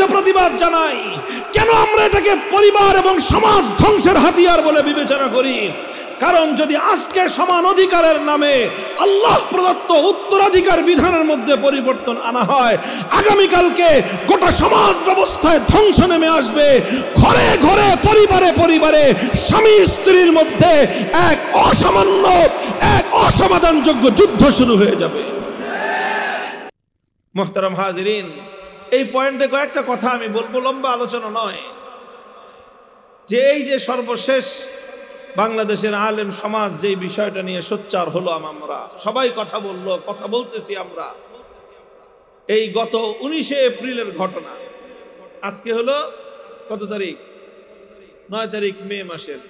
বিরুদ্ধে প্রতিবাদ জানাই? কেন আমরা এটাকে পরিবার এবং সমাজ ধ্বংসের হাতিয়ার বলে বিবেচনা করি? কারণ যদি আজকে সমান অধিকারের নামে আল্লাহ প্রদত্ত উত্তরাধিকার বিধানের মধ্যে পরিবর্তন আনা হয়, আগামীকালকে গোটা সমাজ ব্যবস্থায় ধ্বংস নেমে আসবে। ঘরে ঘরে পরিবারে পরিবারে স্বামী স্ত্রীর মধ্যে এক অসমাধানযোগ্য যুদ্ধ শুরু হয়ে যাবে। মুহতারাম হাজিরিন, এই পয়েন্টে কয়েকটা কথা আমি বলবো, লম্বা আলোচনা নয়। যে এই যে সর্বশেষ বাংলাদেশের আলেম সমাজ যে বিষয়টা নিয়ে সোচ্চার হলো, আমরা সবাই কথা বললো, কথা বলতেছি আমরা। এই গত 19 এপ্রিলের ঘটনা, আজকে হলো কত তারিখ? 9 তারিখ মে মাসের।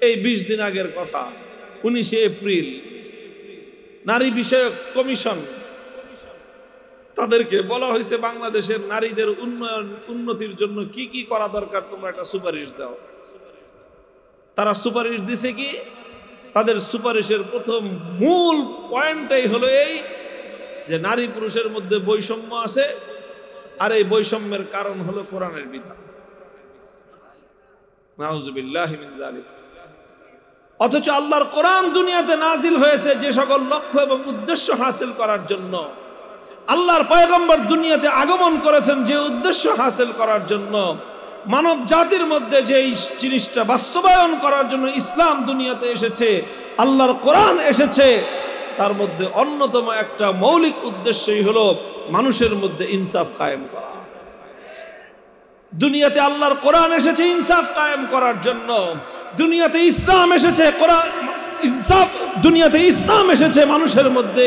এই 20 দিন আগের কথা, 19 এপ্রিল নারী বিষয়ক কমিশন, তাদেরকে বলা হয়েছে বাংলাদেশের নারীদের উন্নতির জন্য কি কি করা দরকার তোমরা একটা সুপারিশ দাও। তারা সুপারিশ দিছে কি? তাদের সুপারিশের প্রথম মূল পয়েন্টটাই হলো এই যে নারী পুরুষের মধ্যে বৈষম্য আছে, আর এই বৈষম্যের কারণ হলো কোরআনের বিধান। নাউযুবিল্লাহি মিন যালিক। অথচ আল্লাহর কোরআন দুনিয়াতে নাজিল হয়েছে যে সকল লক্ষ্য এবং উদ্দেশ্য হাসিল করার জন্য, আল্লাহর পয়গম্বর দুনিয়াতে আগমন করেছেন যে উদ্দেশ্য হাসিল করার জন্য, মানব জাতির মধ্যে যে জিনিসটা বাস্তবায়ন করার জন্য ইসলাম দুনিয়াতে এসেছে, আল্লাহর কোরআন এসেছে, তার মধ্যে অন্যতম একটা মৌলিক উদ্দেশ্যই হলো মানুষের মধ্যে ইনসাফ কায়েম করা। দুনিয়াতে আল্লাহর কোরআন এসেছে ইনসাফ কায়েম করার জন্য। দুনিয়াতে ইসলাম এসেছে দুনিয়াতে ইসলাম এসেছে মানুষের মধ্যে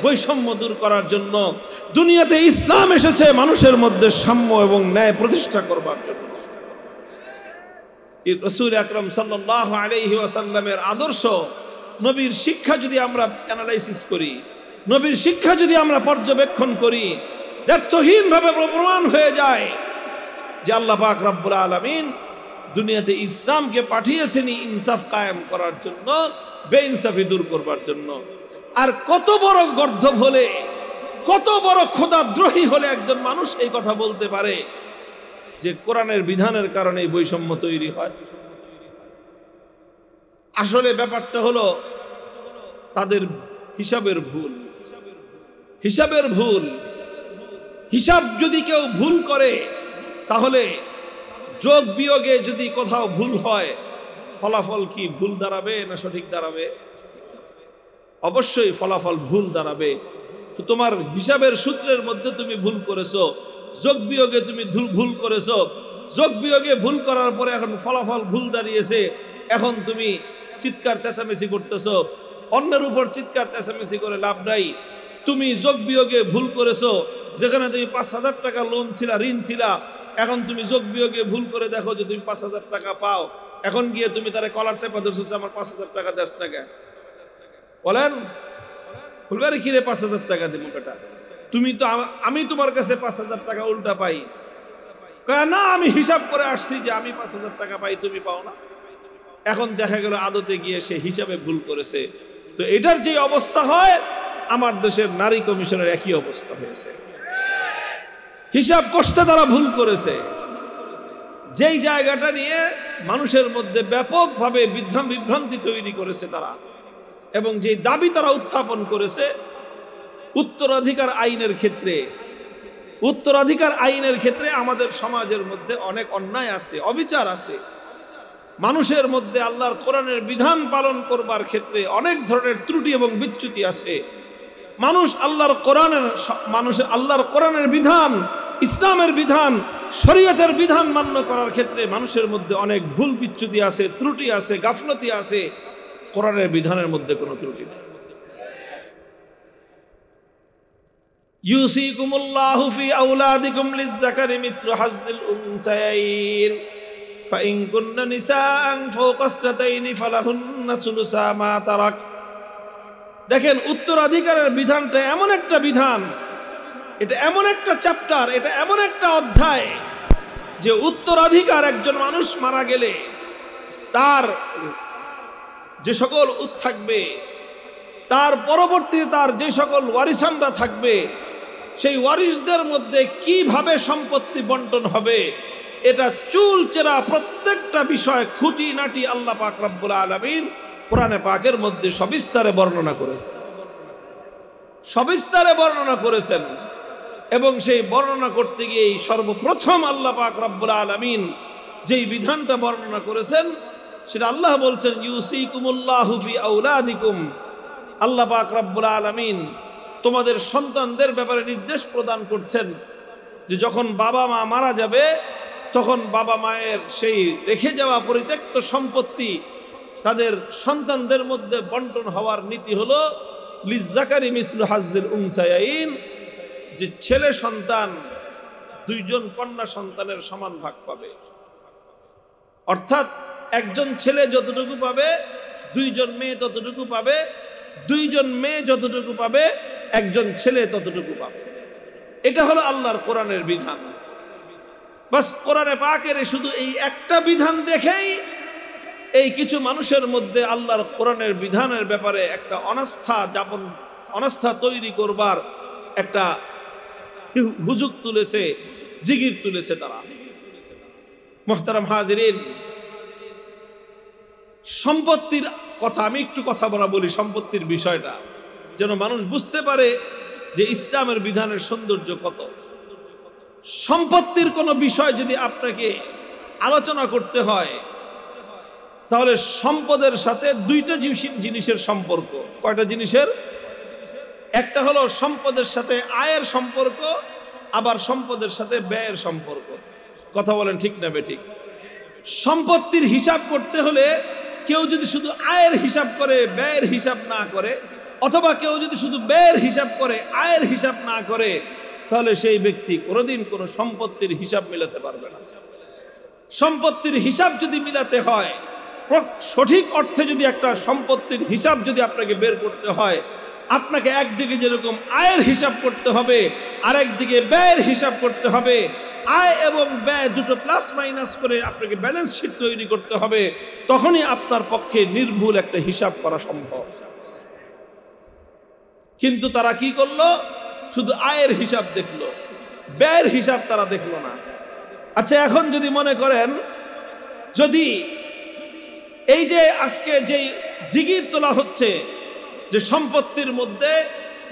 বৈষম্য দূর করার জন্য। দুনিয়াতে ইসলাম এসেছে মানুষের মধ্যে সাম্য এবং ন্যায় প্রতিষ্ঠা করবার জন্য। রাসূল আকরাম সাল্লাল্লাহু আলাইহি ওয়াসাল্লামের আদর্শ, নবীর শিক্ষা যদি আমরা অ্যানালাইসিস করি, নবীর শিক্ষা যদি আমরা পর্যবেক্ষণ করি, দ্ব্যর্থহীনভাবে প্রমাণ হয়ে যায় যে আল্লাহ পাক রব্বুল আলামিন দুনিয়াতে ইসলামকে পাঠিয়েছেন ইনসাফ কায়েম করার জন্য, বেইনসাফি দূর করবার জন্য। আর কত বড় গর্দভ হলে, কত বড় খোদাদ্রোহী হলে একজন মানুষ এই কথা বলতে পারে যে কোরআনের বিধানের কারণে এই বৈষম্য তৈরি হয়? আসলে ব্যাপারটা হলো তাদের হিসাবের ভুল। হিসাব যদি কেউ ভুল করে, তাহলে যোগ বিয়োগে যদি কোথাও ভুল হয়, ফলাফল কি ভুল দাঁড়াবে না সঠিক দাঁড়াবে? অবশ্যই ফলাফল ভুল দাঁড়াবে। তো তোমার হিসাবের সূত্রের মধ্যে তুমি ভুল করেছো, যোগ বিয়োগে তুমি ভুল করেছো, যোগ বিয়োগে ভুল করার পরে এখন ফলাফল ভুল দাঁড়িয়েছে, এখন তুমি চিৎকার চেঁচামেচি করতেছো। অন্যের উপর চিৎকার চেঁচামেচি করে লাভ নাই। তুমি যোগ বিয়োগে ভুল করেছো, যেখানে তুমি 5,000 টাকা লোন ছিলা, ঋণ ছিলা, এখন তুমি যোগ বিয়োগে ভুল করে দেখো যে তুমি 5,000 টাকা পাও, এখন গিয়ে তুমি তারে কলার চেপা ধরছো, আমার 5,000 টাকা দেশ টাকা বলেন, বলবে আরে কিরে 5,000 টাকা দিব বেটা, তুমি তো আমি তোমার কাছে 5,000 টাকা উল্টা পাই। না, আমি হিসাব করে আসছি যে আমি 5,000 টাকা পাই, তুমি পাও না। এখন দেখা গেল আদতে গিয়ে সে হিসাবে ভুল করেছে। তো এটার যে অবস্থা হয়, আমার দেশের নারী কমিশনের একই অবস্থা হয়েছে। হিসাব কষতে তারা ভুল করেছে, যেই জায়গাটা নিয়ে মানুষের মধ্যে ব্যাপকভাবে বিভ্রান্তি তৈরি করেছে তারা, এবং যে দাবি তারা উত্থাপন করেছে উত্তরাধিকার আইনের ক্ষেত্রে আমাদের সমাজের মধ্যে অনেক অন্যায় আছে, অবিচার আছে। মানুষের মধ্যে আল্লাহর কোরআনের বিধান পালন করবার ক্ষেত্রে অনেক ধরনের ত্রুটি এবং বিচ্যুতি আছে। আল্লাহর কোরআনের বিধান, ইসলামের বিধান, শরীয়তের বিধান মান্য করার ক্ষেত্রে মানুষের মধ্যে অনেক ভুল বিচ্যুতি আছে, ত্রুটি আছে, গাফলতি আছে। কোরআনের বিধানের মধ্যে কোনো ত্রুটি নেই। ইউসিকুমুল্লাহু ফি আওলাদিকুম লিয-যাকারি মিসলু হাজ্জিল উনসায়াইন ফাইন কুননা নিসাআন ফাওকা ইসনাতাইনি ফালাহুন্না সুলুসা মা তারাক। দেখেন, উত্তরাধিকারের বিধানটা এমন একটা বিধান, এটা এমন একটা চ্যাপ্টার, এটা এমন একটা অধ্যায় যে উত্তরাধিকার, একজন মানুষ মারা গেলে তার যে সকল থাকবে, তার পরবর্তীতে তার যে সকল ওয়ারিসানরা থাকবে, সেই ওয়ারিসদের মধ্যে কিভাবে সম্পত্তি বন্টন হবে, এটা চুলচেরা প্রত্যেকটা বিষয় খুঁটিনাটি আল্লাহ পাক রব্বুল আলামিন কোরআনে পাকের মধ্যে সবিস্তারে বর্ণনা করেছেন, সবিস্তারে বর্ণনা করেছেন। এবং সেই বর্ণনা করতে গিয়ে সর্বপ্রথম আল্লাহ পাক রব্বুল আলামিন যেই বিধানটা বর্ণনা করেছেন সেটা আল্লাহ বলছেন, ইউসিকুমুল্লাহু ফি আওলাদিকুম। আল্লাহ পাক রব্বুল আলামিন তোমাদের সন্তানদের ব্যাপারে নির্দেশ প্রদান করছেন যে যখন বাবা মা মারা যাবে তখন বাবা মায়ের সেই রেখে যাওয়া পরিত্যক্ত সম্পত্তি তাদের সন্তানদের মধ্যে বন্টন হওয়ার নীতি হলো লিজ্জাকারি মিসলু হাজ্জিল উনসায়াইন, যে ছেলে সন্তান দুইজন কন্যা সন্তানের সমান ভাগ পাবে। অর্থাৎ একজন ছেলে যতটুকু পাবে দুইজন মেয়ে ততটুকু পাবে, দুইজন মেয়ে যতটুকু পাবে একজন ছেলে ততটুকু পাবে। এটা হলো আল্লাহর কোরআনের বিধান। বাস কোরআনে পাকের শুধু এই একটা বিধান দেখেই এই কিছু মানুষের মধ্যে আল্লাহর কোরআনের বিধানের ব্যাপারে একটা অনাস্থা তৈরি করবার একটা হুজুগ তুলেছে, জিগির তুলেছে তারা। মুহতারাম হাজিরিন, সম্পত্তির কথা আমি একটু কথা বলি, সম্পত্তির বিষয়টা যেন মানুষ বুঝতে পারে যে ইসলামের বিধানের সৌন্দর্য কত। সম্পত্তির কোনো বিষয় যদি আপনাকে আলোচনা করতে হয় তাহলে সম্পদের সাথে দুইটা জিনিসের সম্পর্ক। কয়টা জিনিসের? একটা হলো সম্পদের সাথে আয়ের সম্পর্ক, আবার সম্পদের সাথে ব্যয়ের সম্পর্ক। কথা বলেন ঠিক না বেঠিক? সম্পত্তির হিসাব করতে হলে কেউ যদি শুধু আয়ের হিসাব করে ব্যয়ের হিসাব না করে, অথবা কেউ যদি শুধু ব্যয়ের হিসাব করে আয়ের হিসাব না করে, তাহলে সেই ব্যক্তি কোনোদিন কোনো সম্পত্তির হিসাব মিলাতে পারবে না। সম্পত্তির হিসাব যদি মিলাতে হয়, সঠিক অর্থে যদি একটা সম্পত্তির হিসাব যদি আপনাকে বের করতে হয়, আপনাকে একদিকে যেরকম আয়ের হিসাব করতে হবে, আরেকদিকে ব্যয়ের হিসাব করতে হবে। আয় এবং ব্যয় দুটো প্লাস মাইনাস করে আপনাকে ব্যালেন্স শিট তৈরি করতে হবে, তখনই আপনার পক্ষে নির্ভুল একটা হিসাব করা সম্ভব। কিন্তু তারা কি করলো? শুধু আয়ের হিসাব দেখলো, ব্যয়ের হিসাব তারা দেখলো না। আচ্ছা, এখন যদি মনে করেন যদি এই যে আজকে যেই জিগির তোলা হচ্ছে যে সম্পত্তির মধ্যে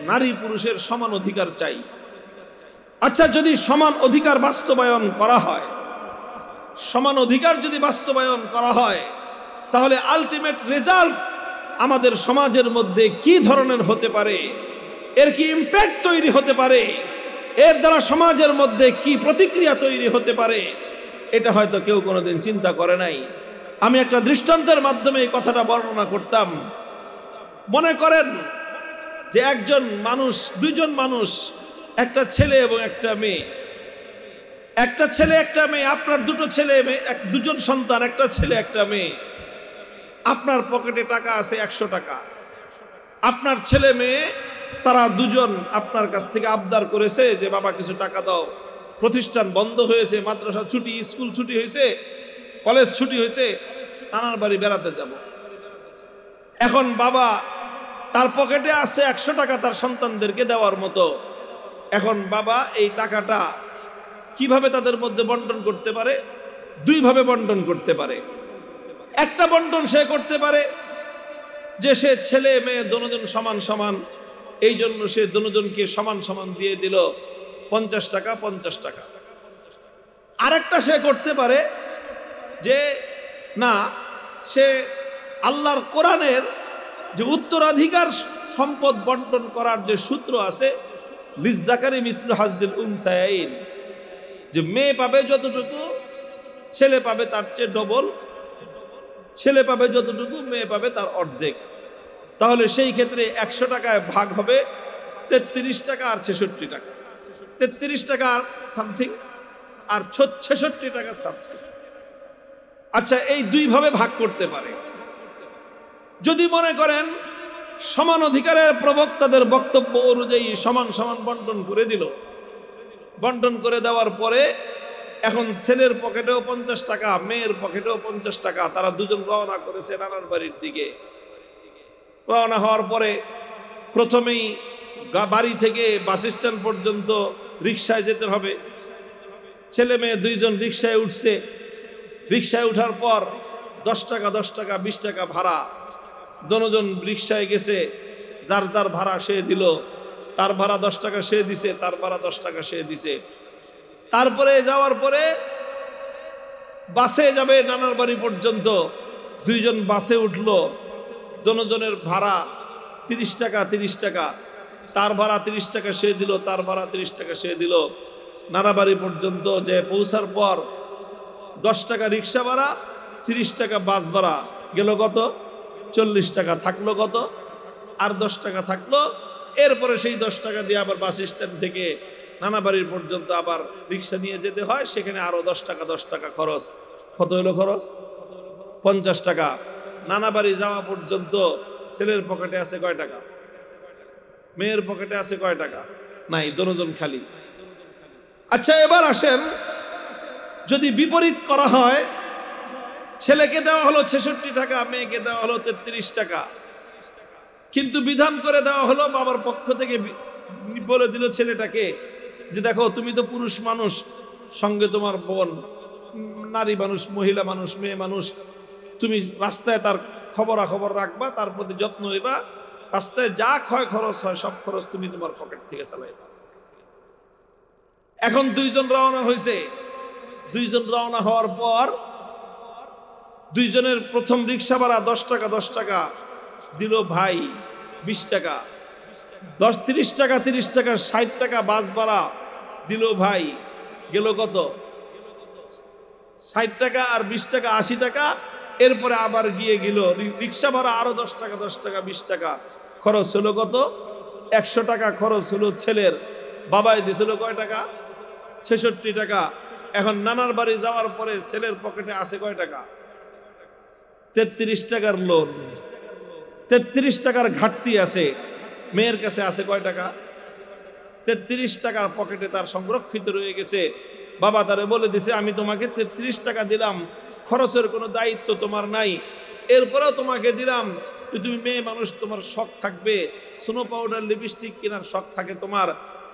নারী পুরুষের সমান অধিকার চাই, আচ্ছা যদি সমান অধিকার বাস্তবায়ন করা হয়, সমান অধিকার যদি বাস্তবায়ন করা হয়, তাহলে আলটিমেট রেজাল্ট আমাদের সমাজের মধ্যে কি ধরনের হতে পারে, এর কি ইম্প্যাক্ট তৈরি হতে পারে, এর দ্বারা সমাজের মধ্যে কি প্রতিক্রিয়া তৈরি হতে পারে, এটা হয়তো কেউ কোনোদিন চিন্তা করে নাই। আমি একটা দৃষ্টান্তের মাধ্যমে এই কথাটা বর্ণনা করতাম। মনে করেন যে একজন মানুষ, দুইজন মানুষ, একটা ছেলে এবং একটা মেয়ে, একটা ছেলে একটা মেয়ে, আপনার দুটো ছেলে মেয়ে, দুজন সন্তান, একটা ছেলে একটা মেয়ে। আপনার পকেটে টাকা আছে 100 টাকা, আপনার ছেলে মেয়ে তারা দুজন আপনার কাছ থেকে আবদার করেছে যে বাবা কিছু টাকা দাও, প্রতিষ্ঠান বন্ধ হয়েছে, মাদ্রাসা ছুটি, স্কুল ছুটি হয়েছে, কলেজ ছুটি হয়েছে, নানার বাড়ি বেড়াতে যাব। এখন বাবা তার পকেটে আছে 100 টাকা তার সন্তানদেরকে দেওয়ার মতো। এখন বাবা এই টাকাটা কিভাবে তাদের মধ্যে বন্টন করতে পারে? দুইভাবে বন্টন করতে পারে। একটা বন্টন সে করতে পারে যে সে ছেলে মেয়ে দুজন সমান সমান, এই জন্য সে দুজনকে সমান সমান দিয়ে দিল 50 টাকা 50 টাকা। আরেকটা সে করতে পারে যে না, সে আল্লাহর কোরআনের যে উত্তরাধিকার সম্পদ বন্টন করার যে সূত্র আছে, লিজ্জাকারি মিসলু হাজ্জিল উনসায়াইন, যে মেয়ে পাবে যতটুকু ছেলে পাবে তার চেয়ে ডবল, ছেলে পাবে যতটুকু মেয়ে পাবে তার অর্ধেক। তাহলে সেই ক্ষেত্রে 100 টাকায় ভাগ হবে 33 টাকা আর 66 টাকা, 33 টাকা আর সামথিং আর 66 টাকা সামথিং। আচ্ছা, এই দুইভাবে ভাগ করতে পারে। যদি মনে করেন সমান অধিকারের প্রবক্তাদের বক্তব্য অনুযায়ী সমান সমান বন্টন করে দিল, বন্টন করে দেওয়ার পরে এখন ছেলের পকেটেও 50 টাকা, মেয়ের পকেটেও 50 টাকা, তারা দুজন রওনা করেছে নানার বাড়ির দিকে। রওনা হওয়ার পরে প্রথমেই বাড়ি থেকে বাস স্ট্যান্ড পর্যন্ত রিক্সায় যেতে হবে। ছেলে মেয়ে দুইজন রিক্সায় উঠছে। রিক্সায় উঠার পর 10 টাকা 10 টাকা 20 টাকা ভাড়া। দুজন রিক্সায় গেছে, যার যার ভাড়া সে দিল। তার ভাড়া 10 টাকা সে দিছে, তার ভাড়া 10 টাকা সে দিছে। তারপরে যাওয়ার পরে বাসে যাবে নানার বাড়ি পর্যন্ত। দুইজন বাসে উঠলো, দুজনের ভাড়া 30 টাকা 30 টাকা। তার ভাড়া 30 টাকা সে দিল, তার ভাড়া 30 টাকা সে দিল। নানাবাড়ি পর্যন্ত যে পৌঁছার পর 10 টাকা রিক্সা ভাড়া, 30 টাকা বাস ভাড়া, গেল কত? 40 টাকা। থাকলো কত? আর 10 টাকা থাকলো। এরপরে সেই 10 টাকা দিয়ে আবার বাস স্ট্যান্ড থেকে নানাবাড়ির পর্যন্ত আবার রিক্সা নিয়ে যেতে হয়, সেখানে আরো 10 টাকা 10 টাকা খরচ। কত হলো খরচ? 50 টাকা। নানাবাড়ি যাওয়া পর্যন্ত ছেলের পকেটে আছে কয় টাকা? মেয়ের পকেটে আছে কয় টাকা? নাই, দুজন খালি। আচ্ছা, এবার আসেন, যদি বিপরীত করা হয়, ছেলেকে দেওয়া হলো 66 টাকা, মেয়েকে দেওয়া হলো 33 টাকা, কিন্তু বিধান করে দেওয়া হলো বাবার পক্ষ থেকে, বলে দিল ছেলেটাকে যে দেখো, তুমি তো পুরুষ মানুষ, সঙ্গে তোমার বোন নারী মানুষ, মহিলা মানুষ, মেয়ে মানুষ, তুমি রাস্তায় তার খবরাখবর রাখবা, তার প্রতি যত্ন নিবা, রাস্তায় যা ক্ষয় খরচ হয় সব খরচ তুমি তোমার পকেট থেকে চালাইবা। এখন দুইজন রওনা হয়েছে। দুইজন রওনা হওয়ার পর দুইজনের প্রথম রিক্সা ভাড়া 10 টাকা 10 টাকা দিল ভাই, 20 টাকা। 30 টাকা 30 টাকা 60 টাকা বাস ভাড়া দিল ভাই, গেল কত? 60 টাকা আর 20 টাকা 80 টাকা। এরপরে আবার গিয়ে গেল রিক্সা ভাড়া আরো 10 টাকা 10 টাকা 20 টাকা খরচ হলো কত? 100 টাকা খরচ হলো ছেলের। বাবাই দিছিল কয় টাকা? 66 টাকা। এখন নানার বাড়ি যাওয়ার পরে ছেলের পকেটে আছে কয় টাকা? 33 টাকার লোন, 33 টাকার ঘাটতি আছে। মেয়ের কাছে আছে কয় টাকা? 33 টাকা পকেটে তার সংরক্ষিত রয়ে গেছে। বাবা তারে বলে দিছে, আমি তোমাকে 33 টাকা দিলাম, খরচের কোনো দায়িত্ব তোমার নাই, এরপরেও তোমাকে দিলাম, তুমি মেয়ে মানুষ, তোমার শখ থাকবে, স্নো পাউডার লিপস্টিক কেনার শখ থাকে তোমার,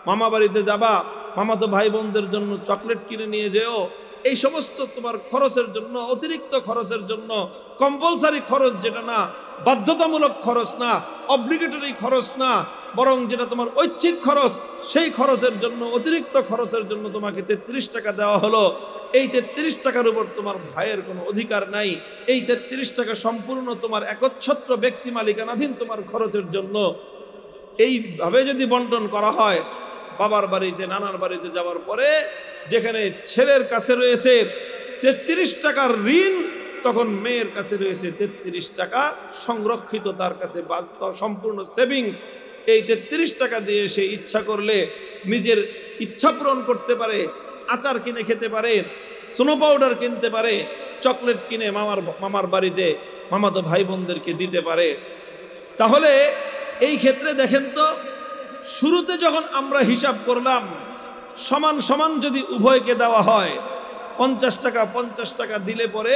মামা বাড়িতে যাবা, মামা তো ভাই বোনদের জন্য চকলেট কিনে নিয়ে যেও, এই সমস্ত তোমার খরচের জন্য, অতিরিক্ত খরচের জন্য, কম্পালসারি খরচ যেটা না, বাধ্যতামূলক খরচ না, অব্লিগেটরি খরচ না, বরং যেটা তোমার ঐচ্ছিক খরচ, সেই খরচের জন্য, অতিরিক্ত খরচের জন্য তোমাকে 33 টাকা দেওয়া হলো। এই 33 টাকার উপর তোমার ভাইয়ের কোনো অধিকার নাই। এই 33 টাকা সম্পূর্ণ তোমার একচ্ছত্র ব্যক্তি মালিকানাধীন তোমার খরচের জন্য। এইভাবে যদি বন্টন করা হয়, বাবার বাড়িতে নানার বাড়িতে যাওয়ার পরে যেখানে ছেলের কাছে রয়েছে 33 টাকার ঋণ, তখন মেয়ের কাছে রয়েছে 33 টাকা সংরক্ষিত, তার কাছে সম্পূর্ণ সেভিংস। এই 33 টাকা দিয়ে সে ইচ্ছা করলে নিজের ইচ্ছা পূরণ করতে পারে, আচার কিনে খেতে পারে, স্নো পাউডার কিনতে পারে, চকলেট কিনে মামার বাড়িতে মামাতো ভাই বোনদেরকে দিতে পারে। তাহলে এই ক্ষেত্রে দেখেন তো, শুরুতে যখন আমরা হিসাব করলাম সমান সমান যদি উভয়কে দেওয়া হয়, 50 টাকা 50 টাকা দিলে পরে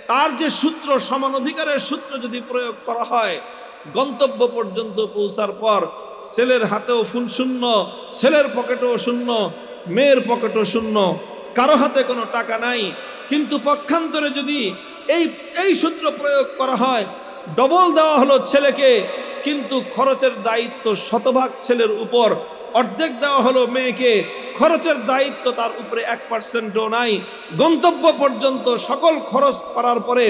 তার যে সূত্র, সমান অধিকারের সূত্র যদি প্রয়োগ করা হয়, গন্তব্য পর্যন্ত পৌঁছার পর ছেলের হাতেও ফুল শূন্য, ছেলের পকেটেও শূন্য, মেয়ের পকেটও শূন্য, কারো হাতে কোনো টাকা নাই। কিন্তু পক্ষান্তরে যদি এই সূত্র প্রয়োগ করা হয়, ডবল দেওয়া হলো ছেলেকে, কিন্তু খরচের দায়িত্ব শতভাগ ছেলের উপর, অর্ধেক দেওয়া হলো মেয়েকে, খরচের দায়িত্ব তার উপরে 1%ও নাই। গন্তব্য পর্যন্ত সকল খরচ করার পরে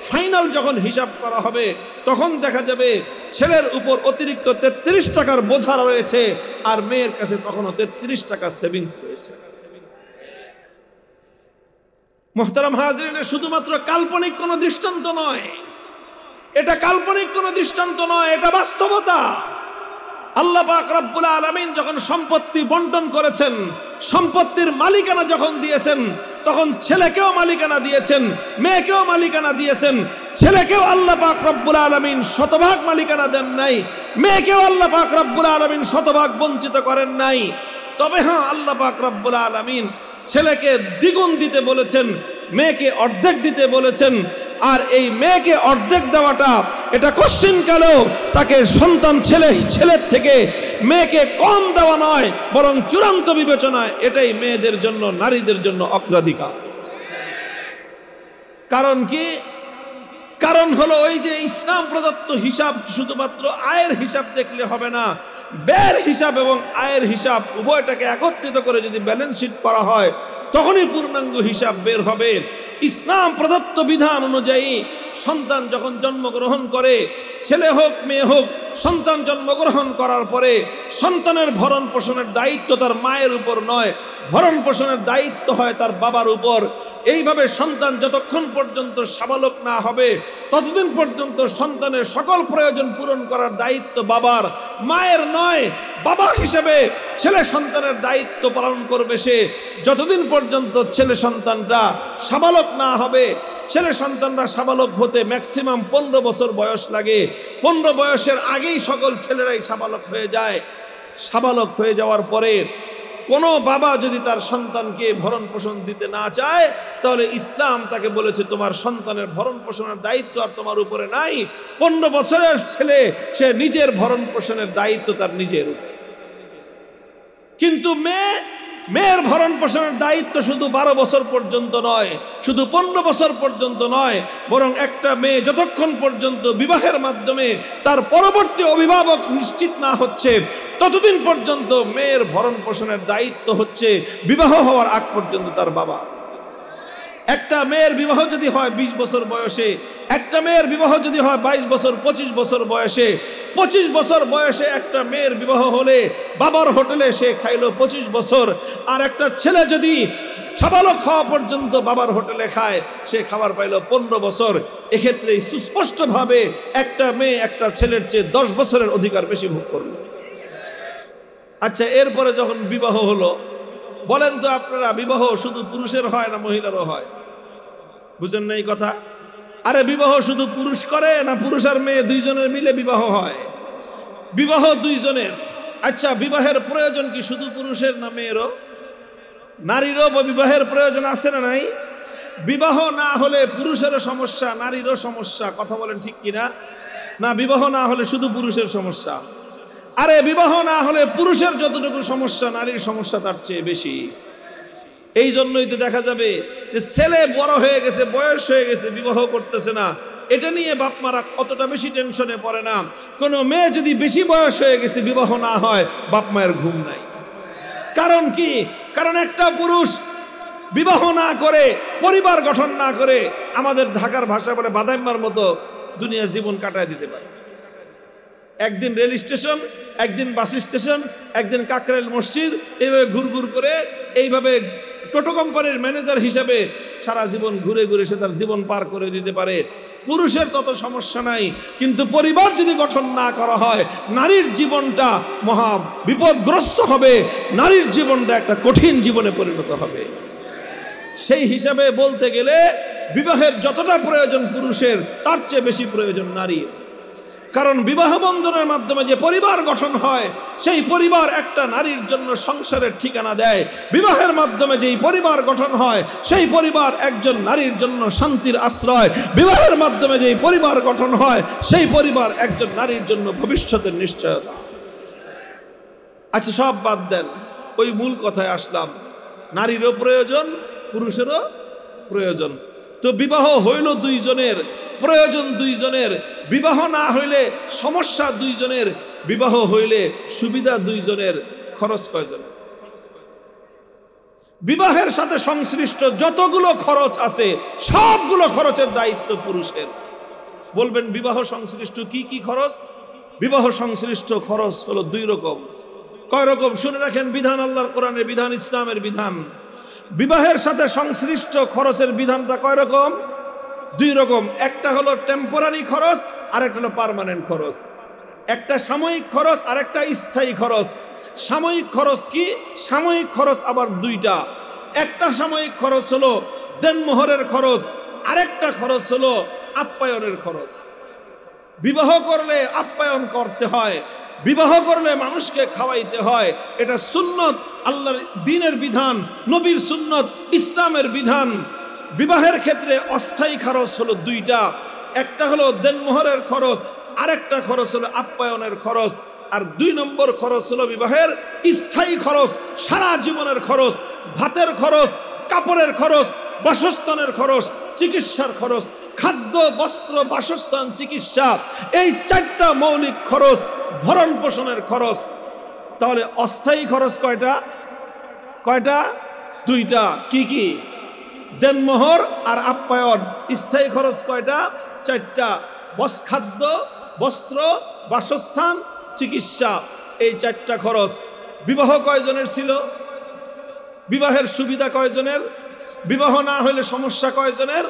ফাইনাল যখন হিসাব করা হবে, তখন দেখা যাবে ছেলের উপর অতিরিক্ত 33 টাকার বোঝা রয়েছে, আর মেয়ের কাছে তখনও 33 টাকা সেভিংস রয়েছে। মুহতারাম হাজরিন, শুধুমাত্র কাল্পনিক কোনো দৃষ্টান্ত নয়, এটা কাল্পনিক কোনো দৃষ্টান্ত নয়, এটা বাস্তবতা। আল্লাহ পাক রব্বুল আলামিন যখন সম্পত্তি বন্টন করেছেন, সম্পত্তির মালিকানা যখন দিয়েছেন, তখন ছেলেকেও মালিকানা দিয়েছেন, মেয়েকেও মালিকানা দিয়েছেন। ছেলেকেও আল্লাহ পাক রব্বুল আলামিন শতভাগ মালিকানা দেন নাই, মেয়েকেও আল্লাহ পাক রব্বুল আলামিন শতভাগ বঞ্চিত করেন নাই। তবে হ্যাঁ, আল্লাহ পাক রব্বুল আলামিন ছেলেকে দ্বিগুণ দিতে বলেছেন, মেয়েকে অর্ধেক দিতে বলেছেন। আর এই মেয়েকে অর্ধেক দেওয়াটা এটা কোশ্চিনকালেও তাকে সন্তান ছেলের থেকে মেয়েকে কম দেওয়া নয়, বরং চূড়ান্ত বিবেচনায় এটাই মেয়েদের জন্য, নারীদের জন্য অগ্রাধিকার। কারণ কি? কারণ হলো ওই যে ইসলাম প্রদত্ত হিসাব শুধুমাত্র আয়ের হিসাব দেখলে হবে না, ব্যয়ের হিসাব এবং আয়ের হিসাব উভয়টাকে একত্রিত করে যদি ব্যালেন্স শিট করা হয় তখনই পূর্ণাঙ্গ হিসাব বের হবে। ইসলাম প্রদত্ত বিধান অনুযায়ী সন্তান যখন জন্মগ্রহণ করে, ছেলে হোক মেয়ে হোক, সন্তান জন্মগ্রহণ করার পরে সন্তানের ভরণ পোষণের দায়িত্ব তার মায়ের উপর নয়, ভরণ পোষণের দায়িত্ব হয় তার বাবার উপর। এইভাবে সন্তান যতক্ষণ পর্যন্ত সাবালক না হবে ততদিন পর্যন্ত সন্তানের সকল প্রয়োজন পূরণ করার দায়িত্ব বাবার, মায়ের নয়। বাবা হিসেবে ছেলে সন্তানের দায়িত্ব পালন করবে সে যতদিন পর্যন্ত ছেলে সন্তানরা সাবালক না হবে। ছেলে সন্তানরা সাবালক হতে ম্যাক্সিমাম 15 বছর বয়স লাগে। 15 বয়সের আগেই সকল ছেলেরাই সাবালক হয়ে যায়। সাবালক হয়ে যাওয়ার পরে কোনো বাবা যদি তার সন্তানকে ভরণ পোষণ দিতে না চায় তাহলে ইসলাম তাকে বলেছে তোমার সন্তানের ভরণ পোষণের দায়িত্ব আর তোমার উপরে নাই। 15 বছরের ছেলে সে নিজের ভরণ পোষণের দায়িত্ব তার নিজের উপরে। কিন্তু মেয়ের ভরণ পোষণের দায়িত্ব শুধু 12 বছর পর্যন্ত নয়, শুধু 15 বছর পর্যন্ত নয়, বরং একটা মেয়ে যতক্ষণ পর্যন্ত বিবাহের মাধ্যমে তার পরবর্তী অভিভাবক নিশ্চিত না হচ্ছে ততদিন পর্যন্ত মেয়ের ভরণ পোষণের দায়িত্ব হচ্ছে বিবাহ হওয়ার আগ পর্যন্ত তার বাবা। একটা মেয়ের বিবাহ যদি হয় 20 বছর বয়সে, একটা মেয়ের বিবাহ যদি হয় 22 বছর 25 বছর বয়সে, 25 বছর বয়সে একটা মেয়ের বিবাহ হলে বাবার হোটেলে সে খাইলো 25 বছর, আর একটা ছেলে যদি সাবালক হওয়া পর্যন্ত বাবার হোটেলে খায় সে খাবার পাইলো 15 বছর। এক্ষেত্রে সুস্পষ্টভাবে একটা মেয়ে একটা ছেলের চেয়ে 10 বছরের অধিকার বেশি ভোগ করলো। আচ্ছা, এরপরে যখন বিবাহ হলো, বলেন তো আপনারা বিবাহ শুধু পুরুষের হয় না মহিলারও হয়? বুঝেন না এই কথা? আরে বিবাহ শুধু পুরুষ করে না পুরুষ আর মেয়ে দুইজনের মিলে বিবাহ হয়? বিবাহ দুইজনের। আচ্ছা, বিবাহের প্রয়োজন কি শুধু পুরুষের না মেয়েরও? নারীরও বিবাহের প্রয়োজন আছে না নাই? বিবাহ না হলে পুরুষেরও সমস্যা, নারীরও সমস্যা। কথা বলেন ঠিক কিনা? না, বিবাহ না হলে শুধু পুরুষের সমস্যা? আরে বিবাহ না হলে পুরুষের যতটুকু সমস্যা নারীর সমস্যা তার চেয়ে বেশি। এই জন্যই তো দেখা যাবে যে ছেলে বড় হয়ে গেছে, বয়স হয়ে গেছে, বিবাহ করতেছে না, এটা নিয়ে বাপ মারা অতটা বেশি টেনশনে পড়ে না। কোনো মেয়ে যদি বেশি বয়স হয়ে গেছে বিবাহ না হয় বাপ মায়ের ঘুম নাই। কারণ কি? কারণ একটা পুরুষ বিবাহ না করে, পরিবার গঠন না করে, আমাদের ঢাকার ভাষা বলে বাদাইম্মার মতো দুনিয়ার জীবন কাটায় দিতে পারে। একদিন রেল স্টেশন, একদিন বাস স্টেশন, একদিন কাকরাইল মসজিদ, এইভাবে ঘুরঘুর করে, এইভাবে টোটো কোম্পানির ম্যানেজার হিসাবে সারা জীবন ঘুরে ঘুরে সে তার জীবন পার করে দিতে পারে। পুরুষের তত সমস্যা নাই, কিন্তু পরিবার যদি গঠন না করা হয় নারীর জীবনটা মহা বিপদগ্রস্ত হবে, নারীর জীবনটা একটা কঠিন জীবনে পরিণত হবে। সেই হিসাবে বলতে গেলে বিবাহের যতটা প্রয়োজন পুরুষের তার চেয়ে বেশি প্রয়োজন নারীর। কারণ বিবাহ বন্ধনের মাধ্যমে যে পরিবার গঠন হয় সেই পরিবার একটা নারীর জন্য সংসারের ঠিকানা দেয়। বিবাহের মাধ্যমে যেই পরিবার গঠন হয় সেই পরিবার একজন নারীর জন্য শান্তির আশ্রয়। বিবাহের মাধ্যমে যেই পরিবার গঠন হয় সেই পরিবার একজন নারীর জন্য ভবিষ্যতের নিশ্চয়তা। আচ্ছা, সব বাদ দেন, ওই মূল কথায় আসলাম, নারীরও প্রয়োজন, পুরুষেরও প্রয়োজন। তো বিবাহ হইল দুইজনের, প্রয়োজন দুইজনের। বিবাহ না হইলে সমস্যা দুইজনের, বিবাহ হইলে সুবিধা দুইজনের। খরচ কয়জনের? বিবাহের সাথে সংশ্লিষ্ট যতগুলো খরচ আছে সবগুলো খরচের দায়িত্ব পুরুষের। বলবেন বিবাহ সংশ্লিষ্ট কি কি খরচ? বিবাহ সংশ্লিষ্ট খরচ হলো 2 রকম। কয় রকম? শুনে রাখেন, বিধান আল্লাহর কোরআনের বিধান, ইসলামের বিধান। বিবাহের সাথে সংশ্লিষ্ট খরচের বিধানটা কয় রকম? 2 রকম। একটা হলো টেম্পোরারি খরচ আর একটা হলো পার্মানেন্ট খরচ। একটা সাময়িক খরচ আর একটা স্থায়ী খরচ। সাময়িক খরচ কি? সাময়িক খরচ আবার 2টা। একটা সাময়িক খরচ হলো দেনমোহরের খরচ, আরেকটা খরচ হলো আপ্যায়নের খরচ। বিবাহ করলে আপ্যায়ন করতে হয়, বিবাহ করলে মানুষকে খাওয়াইতে হয়। এটা সুন্নত, আল্লাহর দ্বীনের বিধান, নবীর সুন্নত, ইসলামের বিধান। বিবাহের ক্ষেত্রে অস্থায়ী খরচ হলো দুইটা, একটা হলো দেনমোহরের খরচ, আরেকটা খরচ হলো আপ্যায়নের খরচ, আর 2 নম্বর খরচ হলো বিবাহের স্থায়ী খরচ, সারা জীবনের খরচ, ভাতের খরচ, কাপড়ের খরচ, বাসস্থানের খরচ, চিকিৎসার খরচ, খাদ্য, বস্ত্র, বাসস্থান, চিকিৎসা, এই 4টা মৌলিক খরচ, ভরণ পোষণের খরচ। তাহলে অস্থায়ী খরচ কয়টা? 2টা। কি কি? দেনমোহর আর আপ্যায়ন। স্থায়ী খরচ কয়টা? 4টা। খাদ্য, বস্ত্র, বাসস্থান, চিকিৎসা, এই 4টা খরচ। বিবাহ কয়জনের ছিল? বিবাহের সুবিধা কয়জনের? বিবাহ না হলে সমস্যা কয়জনের?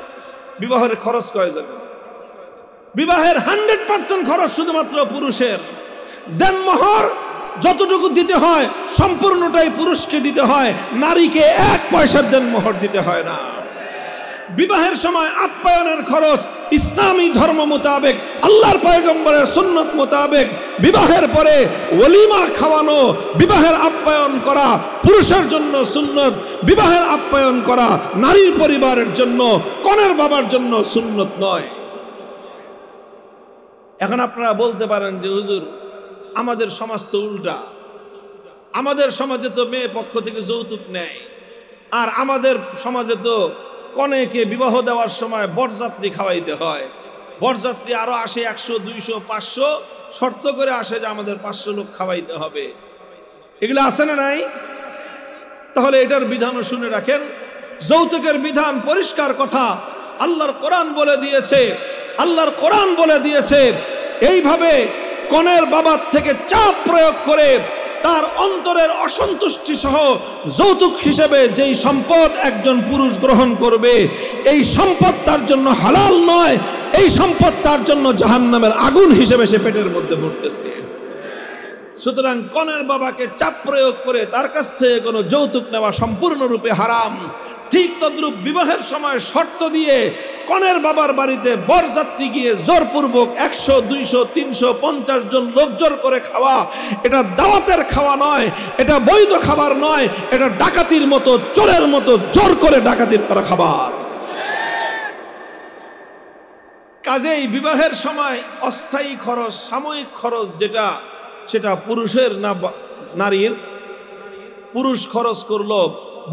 বিবাহের খরচ কয়জনের? বিবাহের 100% খরচ শুধুমাত্র পুরুষের। দেনমোহর যতটুকু দিতে হয় সম্পূর্ণটাই পুরুষকে দিতে হয়, নারীকে 1 পয়সার দেনমোহর দিতে হয় না। বিবাহের সময় আপ্যায়নের খরচ ইসলামী ধর্ম মোতাবেক, আল্লাহর পয়গম্বরের সুন্নত মোতাবেক বিবাহের পরে ওলিমা খাওয়ানো, বিবাহের আপ্যায়ন করা পুরুষের জন্য সুন্নত, বিবাহের আপ্যায়ন করা নারীর পরিবারের জন্য, কনের বাবার জন্য সুন্নত নয়। এখন আপনারা বলতে পারেন যে হুজুর আমাদের সমাজ তো উল্টা, আমাদের সমাজে তো মেয়ে পক্ষ থেকে যৌতুক নেয়, আর আমাদের সমাজে তো কনেকে বিবাহ দেওয়ার সময় বরযাত্রী খাওয়াইতে হয়। বরযাত্রী আরো আসে 100, 200, 500 শর্ত করে আসে যে আমাদের 500 লোক খাওয়াইতে হবে। এগুলো আছে না নাই? তাহলে এটার বিধানও শুনে রাখেন। যৌতুকের বিধান পরিষ্কার কথা, আল্লাহর কোরআন বলে দিয়েছে। আল্লাহর কোরআন বলে দিয়েছে এইভাবে কনের বাবার থেকে চাপ প্রয়োগ করে তার অন্তরের অসন্তুষ্টি সহ যৌতুক হিসেবে যেই সম্পদ একজন পুরুষ গ্রহণ করবে, এই সম্পদ তার জন্য হালাল নয়, এই সম্পদ তার জন্য জাহান্নামের আগুন হিসেবে সে পেটের মধ্যে ভরতেছে। সুতরাং কনের বাবাকে চাপ প্রয়োগ করে তার কাছ থেকে কোনো যৌতুক নেওয়া সম্পূর্ণরূপে হারাম। ঠিক তদ্রূপ বিবাহের সময় শর্ত দিয়ে কনের বাবার বাড়িতে বরযাত্রী গিয়ে জোরপূর্বক 100, 200, 350 জন লোক জোর করে খাওয়া, এটা দাওয়াতের খাওয়া নয়, এটা বৈধ খাবার নয়, এটা ডাকাতির মতো, চোরের মতো জোর করে ডাকাতির করা খাবার। কাজেই বিবাহের সময় অস্থায়ী খরচ, সাময়িক খরচ যেটা, সেটা পুরুষের না নারীর? পুরুষ খরচ করলো।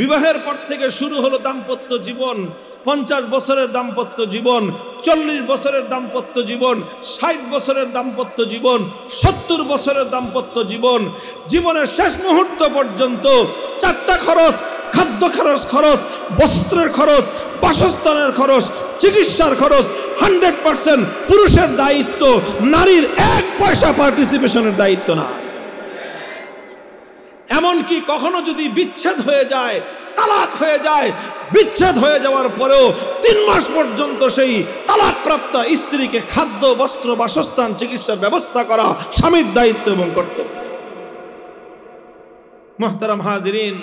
বিবাহের পর থেকে শুরু হলো দাম্পত্য জীবন। 50 বছরের দাম্পত্য জীবন, 40 বছরের দাম্পত্য জীবন, 60 বছরের দাম্পত্য জীবন, 70 বছরের দাম্পত্য জীবন। জীবনের শেষ মুহূর্ত পর্যন্ত 4টা খরচ: খাদ্য খরচ, বস্ত্রের খরচ, বাসস্থানের খরচ, চিকিৎসার খরচ 100% পুরুষের দায়িত্ব, নারীর 1 পয়সা পার্টিসিপেশনের দায়িত্ব না। এমনকি কখনো যদি বিচ্ছেদ হয়ে যায়, তালাক হয়ে যায়, বিচ্ছেদ হয়ে যাওয়ার পরেও 3 মাস পর্যন্ত সেই তালাকপ্রাপ্ত স্ত্রীকে খাদ্য, বস্ত্র, বাসস্থান, চিকিৎসার ব্যবস্থা করা স্বামীর দায়িত্ব এবং কর্তব্য। মুহতারাম হাজিরিন,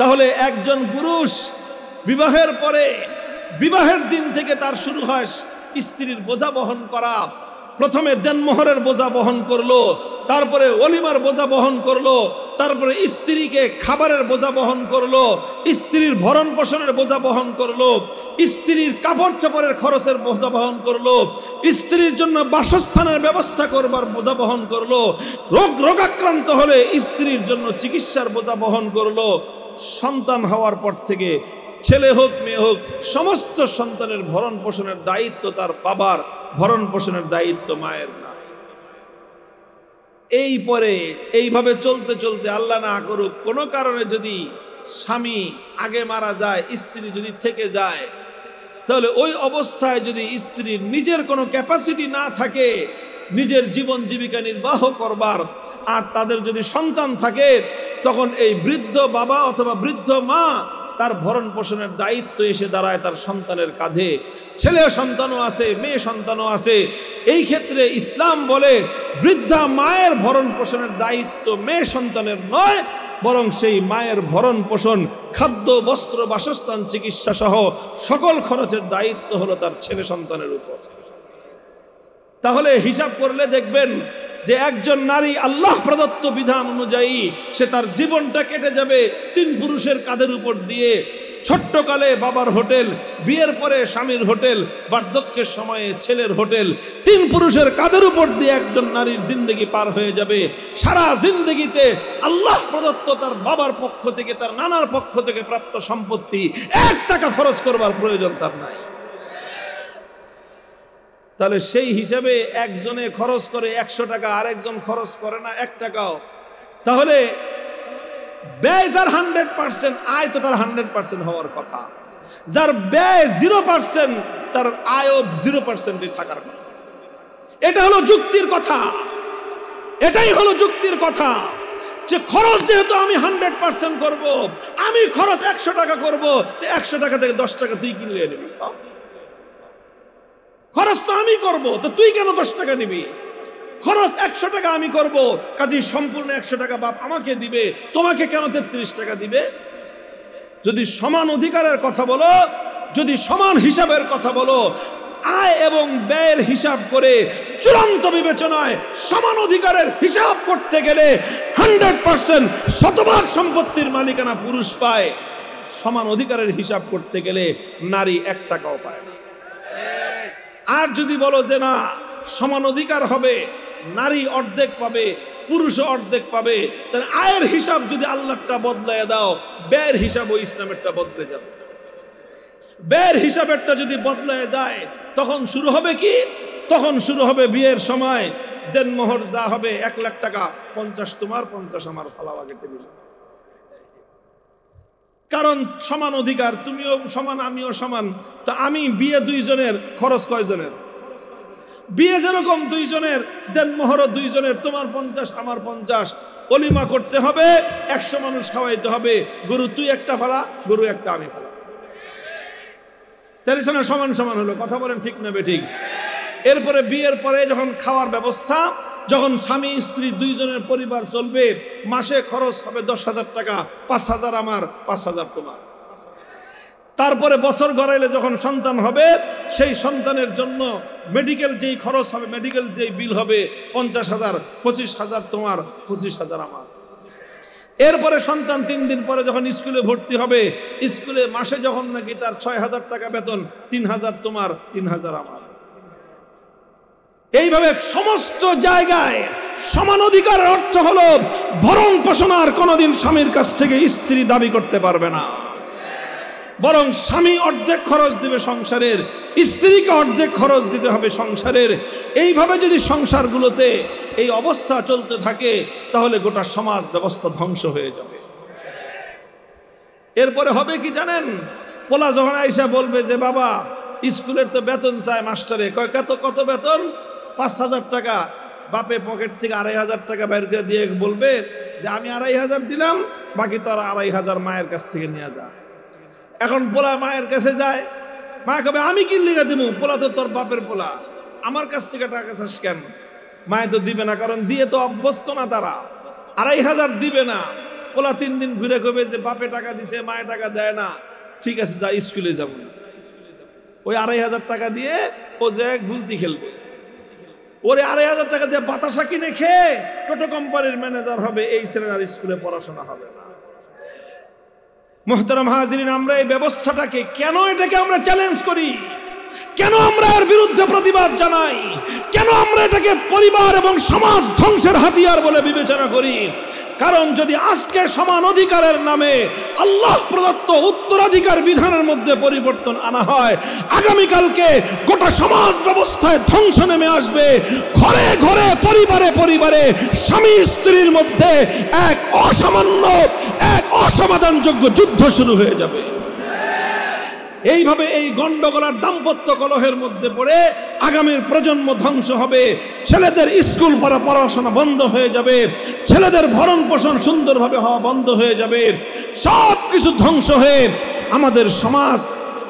তাহলে একজন পুরুষ বিবাহের পরে, বিবাহের দিন থেকে তার শুরু হয় স্ত্রীর বোঝা বহন করা। প্রথমে দেনমোহরের বোঝা বহন করলো, তারপরে ওলিমার বোঝা বহন করলো, তারপরে স্ত্রীকে খাবারের বোঝা বহন করলো, স্ত্রীর ভরণ পোষণের বোঝা বহন করলো, স্ত্রীর কাপড় চোপড়ের খরচের বোঝা বহন করলো, স্ত্রীর জন্য বাসস্থানের ব্যবস্থা করবার বোঝা বহন করলো, রোগাক্রান্ত হলে স্ত্রীর জন্য চিকিৎসার বোঝা বহন করলো। সন্তান হওয়ার পর থেকে ছেলে হোক মেয়ে হোক, সমস্ত সন্তানের ভরণ পোষণের দায়িত্ব তার বাবার, ভরণ পোষণের দায়িত্ব মায়ের না। এই পরে এইভাবে চলতে চলতে আল্লাহ না করুক কোনো কারণে যদি স্বামী আগে মারা যায়, স্ত্রী যদি থেকে যায়, তাহলে ওই অবস্থায় যদি স্ত্রীর নিজের কোনো ক্যাপাসিটি না থাকে নিজের জীবন জীবিকা নির্বাহ করবার, আর তাদের যদি সন্তান থাকে, তখন এই বৃদ্ধ বাবা অথবা বৃদ্ধ মা তার ভরণ পোষণের দায়িত্ব এসে দাঁড়ায় তার সন্তানের কাঁধে। ছেলে সন্তানও আছে, মেয়ে সন্তানও আছে। এই ক্ষেত্রে ইসলাম বলে বৃদ্ধা মায়ের ভরণ পোষণের দায়িত্ব মেয়ে সন্তানের নয়, বরং সেই মায়ের ভরণ পোষণ, খাদ্য, বস্ত্র, বাসস্থান, চিকিৎসা সহ সকল খরচের দায়িত্ব হলো তার ছেলে সন্তানের উপর। তাহলে হিসাব করলে দেখবেন যে একজন নারী আল্লাহ প্রদত্ত বিধান অনুযায়ী সে তার জীবনটা কেটে যাবে 3 পুরুষের কাঁধের উপর দিয়ে। ছোট্টকালে বাবার হোটেল, বিয়ের পরে স্বামীর হোটেল, বার্ধক্যের সময়ে ছেলের হোটেল, 3 পুরুষের কাঁধের উপর দিয়ে একজন নারীর জিন্দগি পার হয়ে যাবে। সারা জিন্দগিতে আল্লাহ প্রদত্ত তার বাবার পক্ষ থেকে, তার নানার পক্ষ থেকে প্রাপ্ত সম্পত্তি 1 টাকা খরচ করবার প্রয়োজন তার নাই। তাহলে সেই হিসাবে একজনে খরচ করে 100 টাকা, আরেকজন খরচ করে না 1 টাকাও। তাহলে ব্যয় যার 100%, আয় তো তার 100% হওয়ার কথা। যার ব্যয় 0%, তার আয়ও 0%ই থাকার কথা। এটা হলো যুক্তির কথা, এটাই হলো যুক্তির কথা যে খরচ যেহেতু আমি 100% করব, আমি খরচ 100 টাকা করব, 100 টাকা থেকে 10 টাকা তুই কিনলে নিবি। খরচ তো আমি করব, তো তুই কেন 10 টাকা নিবি? খরচ 100 টাকা আমি করব, কাজেই সম্পূর্ণ 100 টাকা বাপ আমাকে দিবে, তোমাকে কেন 33 টাকা দিবে? যদি সমান অধিকারের কথা বলো, যদি সমান হিসাবের কথা বলো, আয় এবং ব্যয়ের হিসাব করে চূড়ান্ত বিবেচনায় সমান অধিকারের হিসাব করতে গেলে 100% শতভাগ সম্পত্তির মালিকানা পুরুষ পায়। সমান অধিকারের হিসাব করতে গেলে নারী 1 টাকাও পায় না। আর যদি বলো যে না, সমান অধিকার হবে, নারী অর্ধেক পাবে, পুরুষও অর্ধেক পাবে, তাহলে আয়ের হিসাব যদি আল্লাহটা বদলায় দাও, ব্যয়ের হিসাবও ইসলামেরটা বদলে যাবে। ব্যয়ের হিসাবেরটা যদি বদলায় যায়, তখন শুরু হবে কি? তখন শুরু হবে বিয়ের সময় দেনমোহর যা হবে 1 লাখ টাকা, 50 তোমার, 50 আমার, ফালাওয়াকে টেবিল। কারণ সমান অধিকার, তুমিও সমান আমিও সমান। তো আমি বিয়ে 2 জনের, খরচ কয়জনের? বিয়ে যেরকম 2 জনের, দেনমোহরও 2 জনের, তোমার 50 আমার 50। অলিমা করতে হবে, 100 মানুষ খাওয়াইতে হবে। গরু তুই একটা ফালা, গরু একটা আমি ফালা, তাহলে শোনা সমান সমান হলো। কথা বলেন ঠিক না বেঠিক? এরপরে বিয়ের পরে যখন খাওয়ার ব্যবস্থা, যখন স্বামী স্ত্রী 2 জনের পরিবার চলবে, মাসে খরচ হবে 10,000 টাকা, 5,000 আমার, 5,000 তোমার। তারপরে বছর গড়াইলে যখন সন্তান হবে, সেই সন্তানের জন্য মেডিকেল যেই খরচ হবে, মেডিকেল যেই বিল হবে 50,000, 25,000 তোমার, 25,000 আমার। এরপরে সন্তান 3 দিন পরে যখন স্কুলে ভর্তি হবে, স্কুলে মাসে যখন নাকি তার 6,000 টাকা বেতন, 3,000 তোমার, 3,000 আমার। এইভাবে সমস্ত জায়গায় সমান অধিকারের অর্থ হলো ভরণ পোষণ আর কোনোদিন স্বামীর কাছ থেকে স্ত্রী দাবি করতে পারবে না, বরং স্বামী অর্ধেক খরচ দিবে সংসারের, স্ত্রীকে অর্ধেক খরচ দিতে হবে সংসারের। এইভাবে যদি সংসারগুলোতে এই অবস্থা চলতে থাকে, তাহলে গোটা সমাজ ব্যবস্থা ধ্বংস হয়ে যাবে। এরপরে হবে কি জানেন? পোলা যখন আইসা বলবে যে বাবা স্কুলের তো বেতন চায় মাস্টারে, কত বেতন? 5,000 টাকা। বাপে পকেট থেকে 2,500 টাকা বের করে দিয়ে বলবে যে আমি 2,500 দিলাম, বাকি তো আর 2,500 মায়ের কাছ থেকে নিয়ে যা। এখন পোলা মায়ের কাছে যায়, মা কবে আমি কি লিখে দেবো? পোলা তো তোর বাপের পোলা, আমার কাছ থেকে টাকা চাস কেন? মায়ে তো দিবে না, কারণ দিয়ে তো অভ্যস্ত না তারা। 2,500 দিবে না। পোলা 3 দিন ঘুরে কবে যে বাপে টাকা দিছে, মায়ে টাকা দেয় না, ঠিক আছে যা স্কুলে যাবো। ওই 2,500 টাকা দিয়ে ও যে গুলতি খেলবে। ওরে 2,500 টাকা দিয়ে বাতাসা কিনে খেয়ে টোটো কোম্পানির ম্যানেজার হবে, এই ছেলের আর স্কুলে পড়াশোনা হবে না। মুহতারাম হাজিরিন, আমরা এই ব্যবস্থাটাকে কেন, এটাকে আমরা চ্যালেঞ্জ করি, কেন আমরা এর বিরুদ্ধে প্রতিবাদ জানাই, কেন আমরা এটাকে পরিবার এবং সমাজ ধ্বংসের হাতিয়ার বলে বিবেচনা করি? কারণ যদি আজকে সমান অধিকারের নামে আল্লাহ প্রদত্ত উত্তরাধিকার বিধানের মধ্যে পরিবর্তন আনা হয়, আগামীকালকে গোটা সমাজ ব্যবস্থায় ধ্বংস নেমে আসবে। ঘরে ঘরে, পরিবারে পরিবারে স্বামী স্ত্রীর মধ্যে এক অসমাধানযোগ্য যুদ্ধ শুরু হয়ে যাবে। এইভাবে এই গন্ডগোলার দাম্পত্য কলহের মধ্যে পড়ে আগামীর প্রজন্ম ধ্বংস হবে। ছেলেদের স্কুল পড়াশোনা বন্ধ হয়ে যাবে, ছেলেদের ভরণ পোষণ সুন্দরভাবে হওয়া বন্ধ হয়ে যাবে, সব কিছু ধ্বংস হয়ে আমাদের সমাজ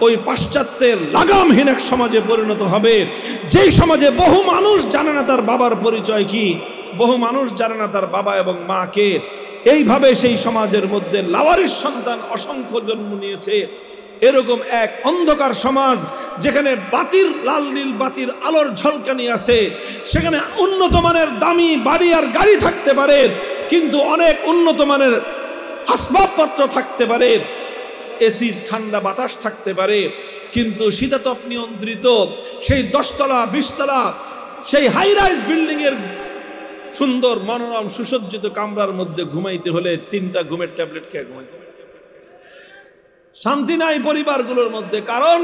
ওই পাশ্চাত্যের লাগামহীন এক সমাজে পরিণত হবে। যেই সমাজে বহু মানুষ জানে না তার বাবার পরিচয় কি, বহু মানুষ জানে না তার বাবা এবং মা কে। এইভাবে সেই সমাজের মধ্যে লাওয়ারিস সন্তান অসংখ্য জন্ম নিয়েছে। এরকম এক অন্ধকার সমাজ, যেখানে বাতির লাল নীল বাতির আলোর ঝলকানি আছে, সেখানে উন্নত মানের দামি বাড়ি আর গাড়ি থাকতে পারে, কিন্তু অনেক উন্নত মানের আসবাবপত্র থাকতে পারে, এসির ঠান্ডা বাতাস থাকতে পারে, কিন্তু শীতাতপ নিয়ন্ত্রিত সেই 10 তলা 20 তলা সেই হাই রাইজ বিল্ডিং এর সুন্দর মনোরম সুসজ্জিত কামরার মধ্যে ঘুমাইতে হলে 3টা ঘুমের ট্যাবলেট খেয়ে ঘুমাইতে হবে। শান্তি নাই পরিবারগুলোর মধ্যে, কারণ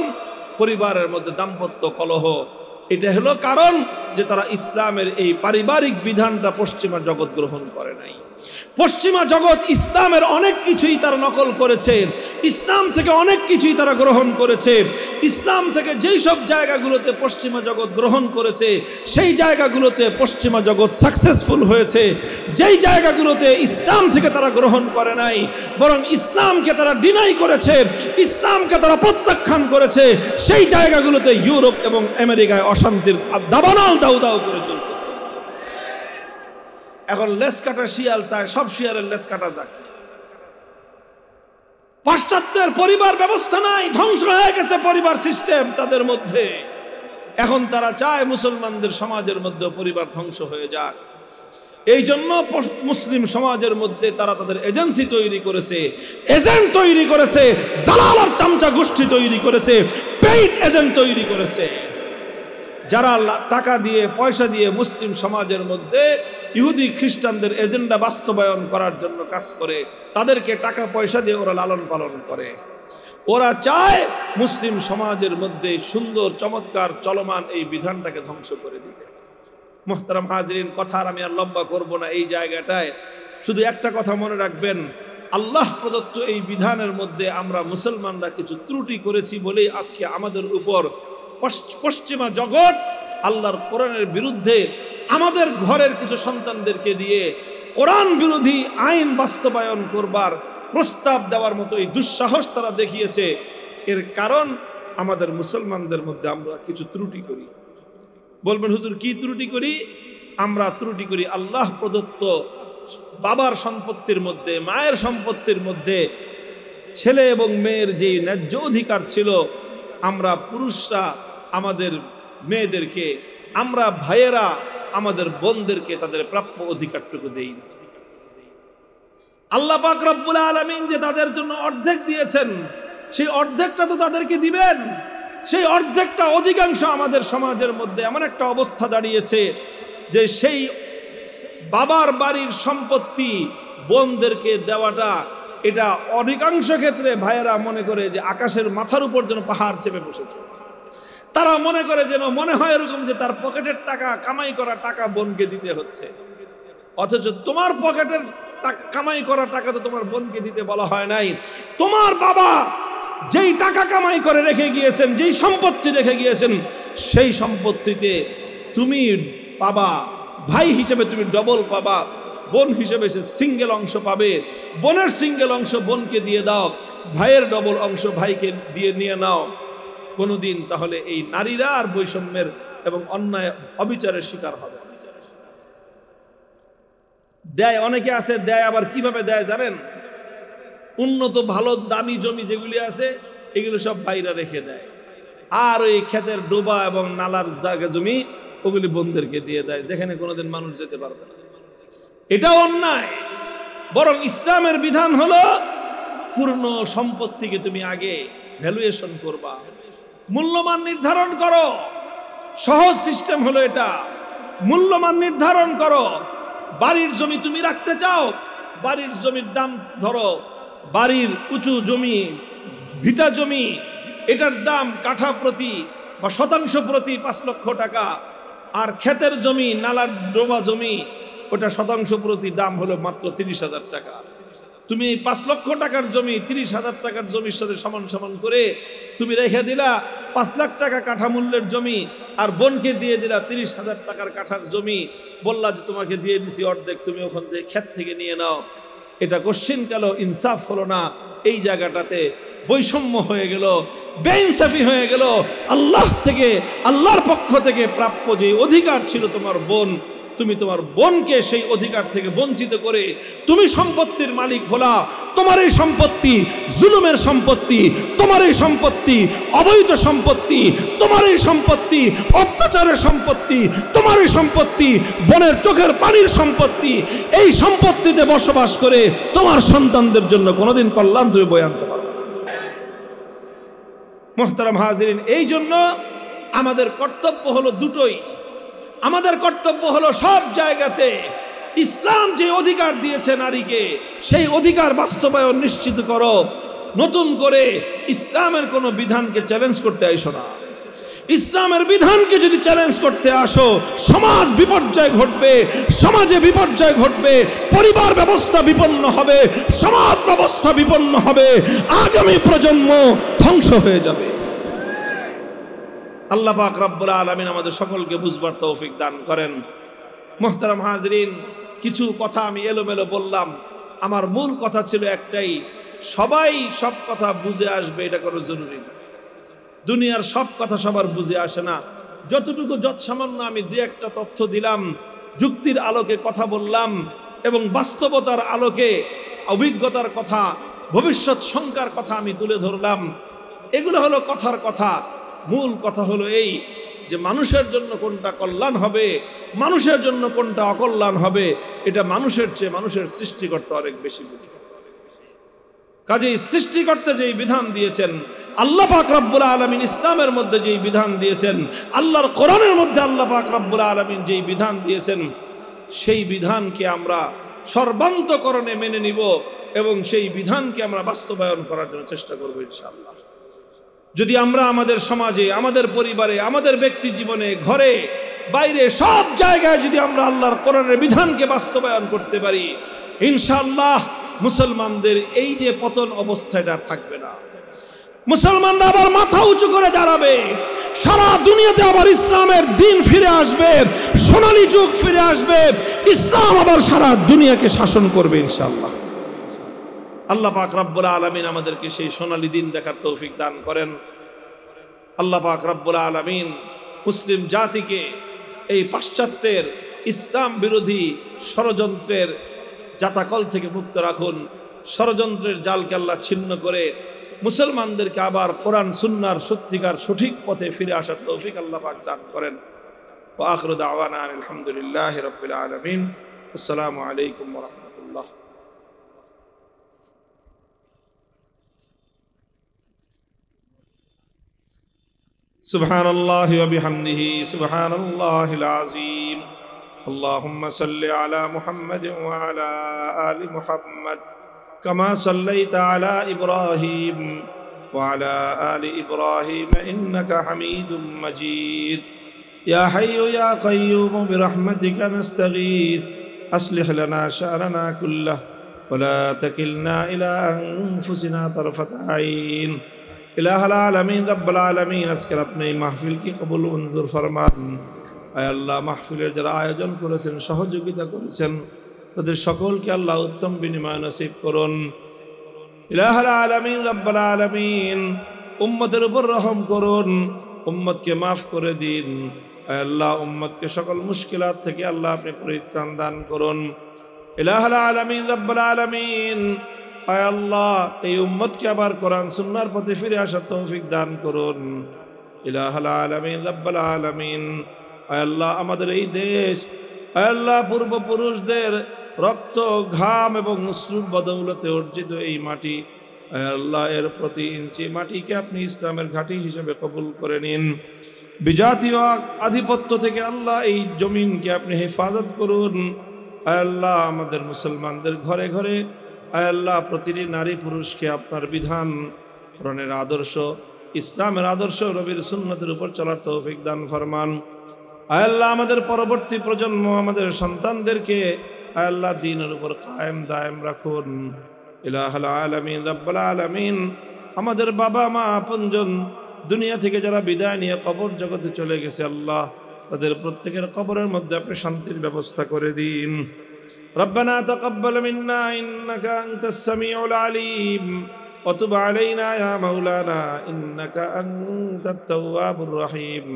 পরিবারের মধ্যে দাম্পত্য কলহ। এটা হলো কারণ যে তারা ইসলামের এই পারিবারিক বিধানটা পশ্চিমা জগৎ গ্রহণ করে নাই। পশ্চিমা জগৎ ইসলামের অনেক কিছুই তারা নকল করেছে, ইসলাম থেকে অনেক কিছুই তারা গ্রহণ করেছে। ইসলাম থেকে যেই সব জায়গাগুলোতে পশ্চিমা জগৎ গ্রহণ করেছে সেই জায়গাগুলোতে পশ্চিমা জগৎ সাকসেসফুল হয়েছে। যেই জায়গাগুলোতে ইসলাম থেকে তারা গ্রহণ করে নাই, বরং ইসলামকে তারা ডিনাই করেছে, ইসলামকে তারা প্রত্যাখ্যান করেছে, সেই জায়গাগুলোতে ইউরোপ এবং আমেরিকায় অশান্তির দাবানল দাউ দাউ করে চলতেছে। এখন লেস কাটা শিয়াল চায় সব শিয়ালের লেস কাটা যাক। পাশ্চাত্যের পরিবার ব্যবস্থা নাই, ধ্বংস হয়ে গেছে পরিবার সিস্টেম তাদের মধ্যে। এখন তারা চায় মুসলমানদের সমাজের মধ্যে পরিবার ধ্বংস হয়ে যাক। এই জন্য মুসলিম সমাজের মধ্যে তারা তাদের এজেন্সি তৈরি করেছে, এজেন্ট তৈরি করেছে, দালাল আর চামচা গোষ্ঠী তৈরি করেছে, পেইড এজেন্ট তৈরি করেছে, যারা টাকা দিয়ে পয়সা দিয়ে মুসলিম সমাজের মধ্যে ইহুদি খ্রিস্টানদের এজেন্ডা বাস্তবায়ন করার জন্য কাজ করে। তাদেরকে টাকা পয়সা দিয়ে ওরা লালন পালন করে। ওরা চায় মুসলিম সমাজের মধ্যে সুন্দর চমৎকার চলমান এই বিধানটাকে ধ্বংস করে দিতে। মুহতারাম হাজরিন, কথা আমি আর লম্বা করব না। এই জায়গাটায় শুধু একটা কথা মনে রাখবেন, আল্লাহ প্রদত্ত এই বিধানের মধ্যে আমরা মুসলমানরা কিছু ত্রুটি করেছি বলেই আজকে আমাদের উপর পশ্চিমা জগৎ আল্লাহর কোরআনের বিরুদ্ধে আমাদের ঘরের কিছু সন্তানদেরকে দিয়ে কোরআন বিরোধী আইন বাস্তবায়ন করবার প্রস্তাব দেওয়ার মতো এই দুঃসাহস তারা দেখিয়েছে। এর কারণ আমাদের মুসলমানদের মধ্যে আমরা কিছু ত্রুটি করি। বলবেন হুজুর কি ত্রুটি করি? আমরা ত্রুটি করি আল্লাহ প্রদত্ত বাবার সম্পত্তির মধ্যে, মায়ের সম্পত্তির মধ্যে ছেলে এবং মেয়ের যে ন্যায্য অধিকার ছিল, আমরা পুরুষরা আমাদের মেয়েদেরকে, আমরা ভাইয়েরা আমাদের বোনদেরকে তাদের প্রাপ্য অধিকারটুকু দেই না। আল্লাহ পাক রব্বুল আলামিন যে তাদের জন্য অর্ধেক দিয়েছেন, সেই অর্ধেকটা তো তাদেরকে দিবেন। সেই অর্ধেকটা অধিকাংশ আমাদের সমাজের মধ্যে এমন একটা অবস্থা দাঁড়িয়েছে যে সেই বাবার বাড়ির সম্পত্তি বোনদেরকে দেওয়াটা, এটা অধিকাংশ ক্ষেত্রে ভাইয়েরা মনে করে যে আকাশের মাথার উপর যেন পাহাড় চেপে বসেছে। তারা মনে করে যেন, মনে হয় এরকম যে তার পকেটের টাকা, কামাই করা টাকা বোনকে দিতে হচ্ছে, অথচ তোমার পকেটের কামাই করা টাকা তো তোমার বোনকে দিতে বলা হয় নাই। তোমার বাবা যেই টাকা কামাই করে রেখে গিয়েছেন, যেই সম্পত্তি রেখে গিয়েছেন, সেই সম্পত্তিতে তুমি পাবা, ভাই হিসেবে তুমি ডবল পাবা, বোন হিসেবে সে সিঙ্গেল অংশ পাবে। বোনের সিঙ্গেল অংশ বোনকে দিয়ে দাও, ভাইয়ের ডবল অংশ ভাইকে দিয়ে নিয়ে নাও। কোনোদিন তাহলে এই নারীরা আর বৈষম্যের এবং অন্যায় অবিচারের শিকার হবে। দেয় অনেকে আছে, দেয় আবার কিভাবে দেয় জানেন? উন্নত ভালো দামি জমি যেগুলি আছে এগুলো সব ভাইরা রেখে দেয়, আর ওই ক্ষেতের ডোবা এবং নালার জায়গা জমি ওগুলি বোনদেরকে দিয়ে দেয়, যেখানে কোনোদিন মানুষ যেতে পারবে না। এটা অন্যায়। বরং ইসলামের বিধান হলো পূর্ণ সম্পত্তিকে তুমি আগে ভ্যালুয়েশন করবা, মূল্যমান নির্ধারণ করো। সহজ সিস্টেম হলো এটা, মূল্যমান নির্ধারণ করো। বাড়ির জমি তুমি রাখতে চাও, বাড়ির জমির দাম ধরো, বাড়ির উঁচু জমি, ভিটা জমি, এটার দাম কাঠা প্রতি বা শতাংশ প্রতি 5 লক্ষ টাকা। আর ক্ষেতের জমি, নালার ডোবা জমি, ওটা শতাংশ প্রতি দাম হলো মাত্র 30,000 টাকা। তুমি 5 লক্ষ টাকার জমি 30,000 টাকার জমির সাথে সমান সমান করে তুমি রেখে দিলা 5 লাখ টাকা কাঠা মূল্যের জমি, আর বোনকে দিয়ে দিলা 30,000 টাকার কাঠার জমি। বললা যে তোমাকে দিয়ে দিছি অর্ধেক, তুমি ওখান থেকে ক্ষেত থেকে নিয়ে নাও। এটা কোশ্চিন কাল ইনসাফ হলো না। এই জায়গাটাতে বৈষম্য হয়ে গেল, বেইনসাফি হয়ে গেল। আল্লাহ থেকে, আল্লাহর পক্ষ থেকে প্রাপ্য যে অধিকার ছিল তোমার বোন, তুমি তোমার বোনকে সেই অধিকার থেকে বঞ্চিত করে তুমি সম্পত্তির মালিক হলা। তোমার এই সম্পত্তি জুলুমের সম্পত্তি, তোমার এই সম্পত্তি অবৈধ সম্পত্তি, তোমার এই সম্পত্তি অত্যাচারের সম্পত্তি, তোমার এই সম্পত্তি বোনের চোখের পানির সম্পত্তি। এই সম্পত্তিতে বসবাস করে তোমার সন্তানদের জন্য কোনোদিন কল্যাণ তুমি বয়ে আনতে পারবে না। মুহতারাম হাজিরিন, এই জন্য আমাদের কর্তব্য হলো দুটোই। আমাদের কর্তব্য হলো সব জায়গাতে ইসলাম যে অধিকার দিয়েছে নারীকে, সেই অধিকার বাস্তবায়ন নিশ্চিত করো। নতুন করে ইসলামের কোনো বিধানকে চ্যালেঞ্জ করতে আইসো না। ইসলামের বিধানকে যদি চ্যালেঞ্জ করতে আসো, সমাজ বিপর্যয় ঘটবে, সমাজে বিপর্যয় ঘটবে, পরিবার ব্যবস্থা বিপন্ন হবে, সমাজ ব্যবস্থা বিপন্ন হবে, আগামী প্রজন্ম ধ্বংস হয়ে যাবে। আল্লাহ পাক রব্বুল আলামিন আমাদের সকলকে বুঝবার তৌফিক দান করেন। মুহতারাম হাজরিন, কিছু কথা আমি এলোমেলো বললাম। আমার মূল কথা ছিল একটাই, সবাই সব কথা বুঝে আসবে এটা কোনো জরুরি না। দুনিয়ার সব কথা সবার বুঝে আসে না। যতটুকু যৎসামান্য আমি দু একটা তথ্য দিলাম, যুক্তির আলোকে কথা বললাম এবং বাস্তবতার আলোকে অভিজ্ঞতার কথা, ভবিষ্যৎ শঙ্কার কথা আমি তুলে ধরলাম। এগুলো হলো কথার কথা। মূল কথা হলো এই যে মানুষের জন্য কোনটা কল্যাণ হবে, মানুষের জন্য কোনটা অকল্যাণ হবে, এটা মানুষের চেয়ে মানুষের সৃষ্টিকর্তা অনেক বেশি বুঝে। কাজেই সৃষ্টিকর্তা যেই বিধান দিয়েছেন, আল্লাহ পাক রব্বুল আলামিন ইসলামের মধ্যে যেই বিধান দিয়েছেন, আল্লাহর কোরআনের মধ্যে আল্লাহ পাক রব্বুল আলামিন যেই বিধান দিয়েছেন, সেই বিধানকে আমরা সর্বান্তকরণে মেনে নিব এবং সেই বিধানকে আমরা বাস্তবায়ন করার জন্য চেষ্টা করব ইনশাআল্লাহ। যদি আমরা আমাদের সমাজে, আমাদের পরিবারে, আমাদের ব্যক্তি জীবনে, ঘরে বাইরে সব জায়গায় যদি আমরা আল্লাহর কোরআনের বিধানকে বাস্তবায়ন করতে পারি, ইনশাআল্লাহ মুসলমানদের এই যে পতন অবস্থাটা থাকবে না। মুসলমানরা আবার মাথা উঁচু করে দাঁড়াবে, সারা দুনিয়াতে আবার ইসলামের দিন ফিরে আসবে, সোনালী যুগ ফিরে আসবে, ইসলাম আবার সারা দুনিয়াকে শাসন করবে ইনশাআল্লাহ। আল্লাহ পাক রব্বুল আলামিন আমাদেরকে সেই সোনালী দিন দেখার তৌফিক দান করেন। আল্লাহ পাক রব্বুল আলামিন মুসলিম জাতিকে এই পাশ্চাত্যের ইসলাম বিরোধী ষড়যন্ত্রের জাতাকল থেকে মুক্ত রাখুন। ষড়যন্ত্রের জালকে আল্লাহ ছিন্ন করে মুসলমানদেরকে আবার কোরআন সুন্নাহর সত্যিকার সঠিক পথে ফিরে আসার তৌফিক আল্লাহ পাক দান করেন। ওয়া আখিরু দাওয়ানা আলহামদুলিল্লাহি রাব্বিল আলামিন। আসসালামু আলাইকুম ওয়া রাহমাতুল্লাহ। সুবহানাল্লাহি ওয়া বিহামদিহি সুবহানাল্লাহিল আযীম। اللهم صل على محمد وعلى آل محمد كما صليت على إبراهيم وعلى آل إبراهيم إنك حميد مجيد. يا حي يا قيوم برحمتك نستغيث أصلح لنا شأننا كله ولا تكلنا إلى أنفسنا طرفة عين. إله العالمين رب العالمين أذكر अपने महफिल की कबूल मंजूर फरमान। আয় আল্লাহ, মাহফিলের যারা আয়োজন করেছেন, সহযোগিতা করেছেন, তাদের সকলকে আল্লাহ উত্তম বিনিময় নসিব করুন। ইলাহুল আলামিন রব্বুল আলামিন উম্মতের উপর রহম করুন, উম্মতকে মাফ করে দিন। আয় আল্লাহ, উম্মতকে সকল মুশকিলাত থেকে আল্লাহ আপনি পরিত্রাণ দান করুন। ইলাহুল আলামিন রব্বুল আলামিন আয় আল্লাহ, এই উম্মতকে আবার কোরআন সুন্নাহর পথে ফিরে আসার তৌফিক দান করুন। ইলাহুল আলামিন রব্বুল আলামিন আয় আল্লাহ, আমাদের এই দেশ আয় আল্লাহ পূর্বপুরুষদের রক্ত, ঘাম এবং অশ্রুর বদৌলতে অর্জিত এই মাটি, আয় আল্লাহ এর প্রতি ইঞ্চি মাটিকে আপনি ইসলামের ঘাঁটি হিসেবে কবুল করে নিন। বিজাতীয় আধিপত্য থেকে আল্লাহ এই জমিনকে আপনি হেফাজত করুন। আয় আল্লাহ, আমাদের মুসলমানদের ঘরে ঘরে আয় আল্লাহ প্রতিটি নারী পুরুষকে আপনার বিধান, কোরআনের আদর্শ, ইসলামের আদর্শ, নবীর সুন্নতের উপর চলার তৌফিক দান ফরমান। আয় আল্লাহ, আমাদের পরবর্তী প্রজন্ম, আমাদের সন্তানদেরকে আয় আল্লাহ দ্বীনের উপর কায়েম দায়েম রাখুন। ইলাহুল আলামিন রব্বুল আলামিন আমাদের বাবা মা আপনজন দুনিয়া থেকে যারা বিদায় নিয়ে কবর জগতে চলে গেছে, আল্লাহ তাদের প্রত্যেকের কবরের মধ্যে আপনি শান্তির ব্যবস্থা করে দিন। রব্বানা তাকাব্বাল মিন্না ইন্নাকা আনতাস সামিউল আলিম ওয়া তুব আলাইনা ইয়া মাওলানা ইন্নাকা আনতাত তাওয়াবুর রহিম।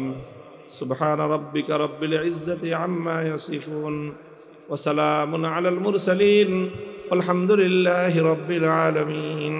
سبحان ربك رب العزة عما يصفون وسلام على المرسلين والحمد لله رب العالمين.